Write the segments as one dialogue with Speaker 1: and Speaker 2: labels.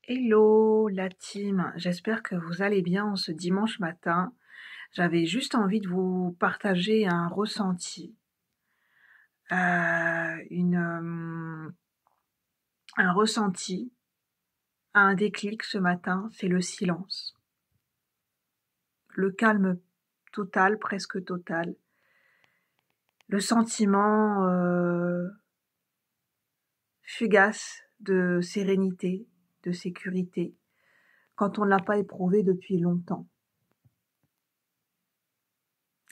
Speaker 1: Hello la team, j'espère que vous allez bien en ce dimanche matin. J'avais juste envie de vous partager un ressenti, une, un ressenti, un déclic ce matin, c'est le silence. Le calme total, presque total. Le sentiment fugace de sérénité, de sécurité, quand on ne l'a pas éprouvé depuis longtemps.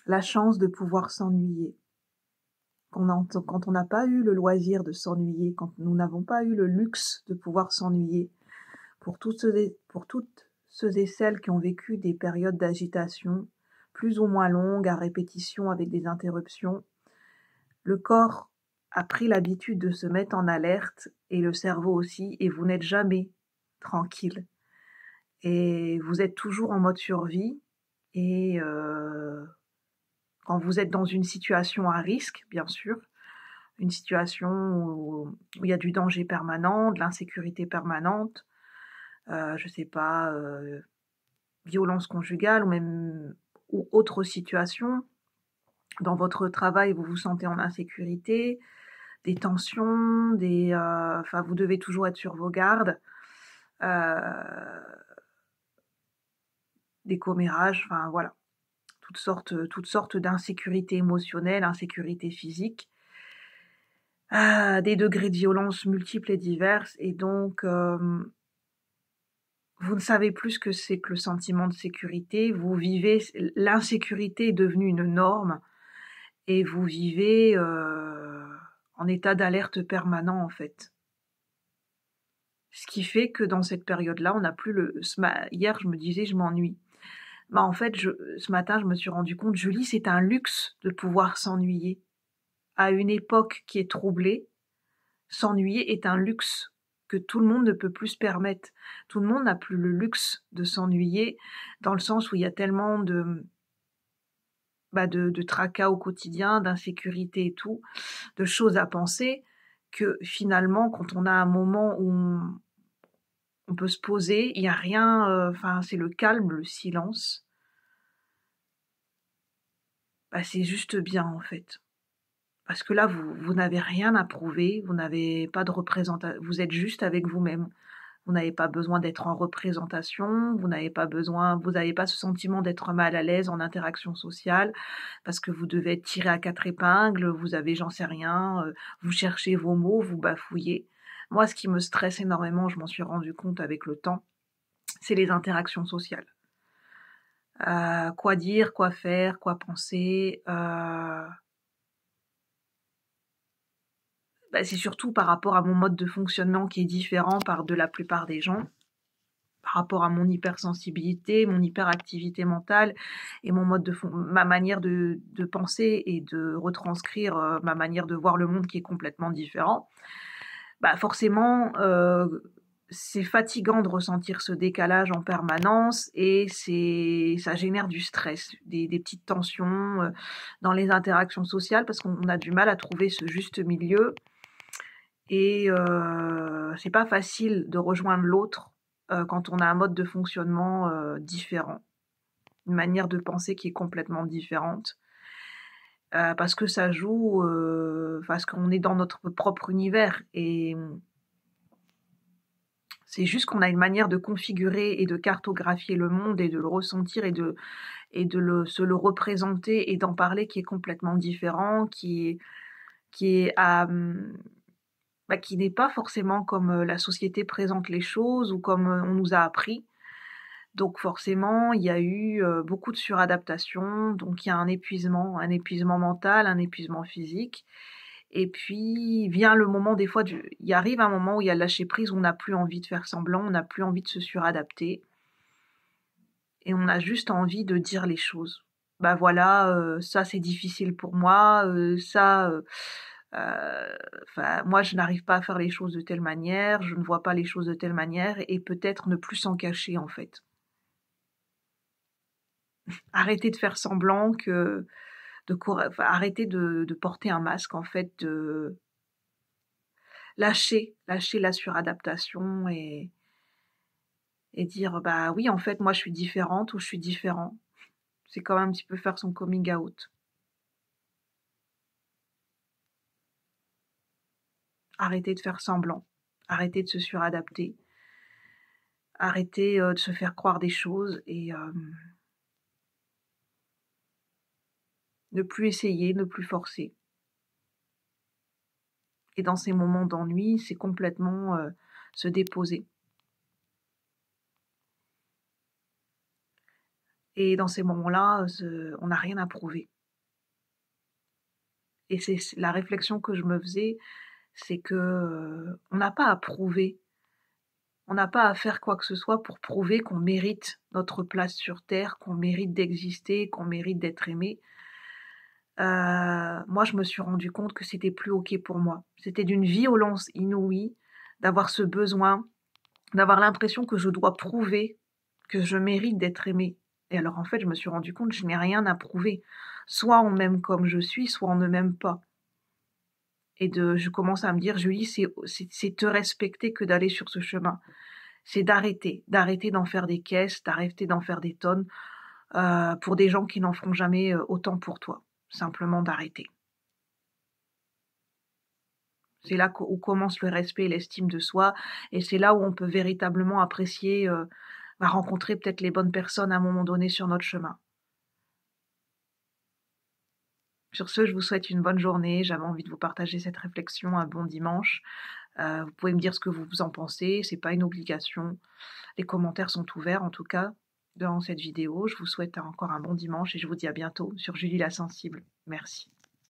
Speaker 1: La chance de pouvoir s'ennuyer. Quand on n'a pas eu le loisir de s'ennuyer, quand nous n'avons pas eu le luxe de pouvoir s'ennuyer, pour toutes ceux et celles qui ont vécu des périodes d'agitation, plus ou moins longues, à répétition avec des interruptions, le corps a pris l'habitude de se mettre en alerte, et le cerveau aussi, et vous n'êtes jamais tranquille. Et vous êtes toujours en mode survie, et quand vous êtes dans une situation à risque, bien sûr, une situation où il y a du danger permanent, de l'insécurité permanente, je sais pas, violence conjugale ou autre situation. Dans votre travail, vous vous sentez en insécurité, des tensions, enfin, vous devez toujours être sur vos gardes, des commérages, enfin voilà, toutes sortes d'insécurité émotionnelle, insécurité physique. Des degrés de violence multiples et diverses, et donc vous ne savez plus ce que c'est que le sentiment de sécurité. Vous vivez, l'insécurité est devenue une norme, et vous vivez en état d'alerte permanent en fait. Ce qui fait que dans cette période-là, on n'a plus hier, je me disais, je m'ennuie. Bah en fait, ce matin, je me suis rendu compte, Julie, c'est un luxe de pouvoir s'ennuyer. À une époque qui est troublée, s'ennuyer est un luxe que tout le monde ne peut plus se permettre. Tout le monde n'a plus le luxe de s'ennuyer, dans le sens où il y a tellement de tracas au quotidien, d'insécurité et tout, de choses à penser, que finalement, quand on a un moment où on peut se poser, il n'y a rien, enfin, c'est le calme, le silence, c'est juste bien en fait. Parce que là, vous n'avez rien à prouver, vous n'avez pas de représentation, vous êtes juste avec vous-même. Vous n'avez pas besoin d'être en représentation, vous n'avez pas ce sentiment d'être mal à l'aise en interaction sociale, parce que vous devez être tiré à quatre épingles, vous avez, j'en sais rien, vous cherchez vos mots, vous bafouillez. Moi, ce qui me stresse énormément, je m'en suis rendu compte avec le temps, c'est les interactions sociales. Quoi dire, quoi faire, quoi penser, c'est surtout par rapport à mon mode de fonctionnement qui est différent de la plupart des gens, par rapport à mon hypersensibilité, mon hyperactivité mentale et ma manière de penser et de retranscrire ma manière de voir le monde qui est complètement différent. Forcément, c'est fatigant de ressentir ce décalage en permanence, et ça génère du stress, des petites tensions dans les interactions sociales, parce qu'on a du mal à trouver ce juste milieu. Et c'est pas facile de rejoindre l'autre quand on a un mode de fonctionnement différent, une manière de penser qui est complètement différente, parce que ça joue, parce qu'on est dans notre propre univers, et c'est juste qu'on a une manière de configurer et de cartographier le monde et de le ressentir et se le représenter et d'en parler qui est complètement différent, qui n'est pas forcément comme la société présente les choses ou comme on nous a appris. Donc forcément, il y a eu beaucoup de suradaptation, donc il y a un épuisement mental, un épuisement physique. Et puis vient le moment, des fois, il arrive un moment où il y a le lâcher prise, où on n'a plus envie de faire semblant, on n'a plus envie de se suradapter, et on a juste envie de dire les choses. Voilà, ça c'est difficile pour moi, moi je n'arrive pas à faire les choses de telle manière, je ne vois pas les choses de telle manière, et peut-être ne plus s'en cacher en fait. Arrêter de faire semblant arrêter de porter un masque en fait, lâcher la suradaptation, et dire bah oui, en fait, moi je suis différente ou je suis différent. C'est quand même un petit peu faire son coming out. Arrêter de faire semblant, arrêter de se suradapter, arrêter de se faire croire des choses et ne plus essayer, ne plus forcer. Et dans ces moments d'ennui, c'est complètement se déposer. Et dans ces moments-là, on n'a rien à prouver. Et c'est la réflexion que je me faisais, c'est que on n'a pas à prouver. On n'a pas à faire quoi que ce soit pour prouver qu'on mérite notre place sur terre, qu'on mérite d'exister, qu'on mérite d'être aimé. Moi, je me suis rendu compte que c'était plus OK pour moi. C'était d'une violence inouïe d'avoir ce besoin, d'avoir l'impression que je dois prouver que je mérite d'être aimée. Et alors, en fait, je me suis rendu compte que je n'ai rien à prouver. Soit on m'aime comme je suis, soit on ne m'aime pas. Et je commence à me dire, Julie, c'est te respecter que d'aller sur ce chemin. C'est d'arrêter d'en faire des caisses, d'arrêter d'en faire des tonnes pour des gens qui n'en feront jamais autant pour toi. Simplement d'arrêter. C'est là où commence le respect et l'estime de soi, et c'est là où on peut véritablement apprécier, rencontrer peut-être les bonnes personnes à un moment donné sur notre chemin. Sur ce, je vous souhaite une bonne journée. J'avais envie de vous partager cette réflexion. Un bon dimanche. Vous pouvez me dire ce que vous en pensez. C'est pas une obligation. Les commentaires sont ouverts, en tout cas, dans cette vidéo. Je vous souhaite encore un bon dimanche et je vous dis à bientôt sur Julie la Sensible. Merci.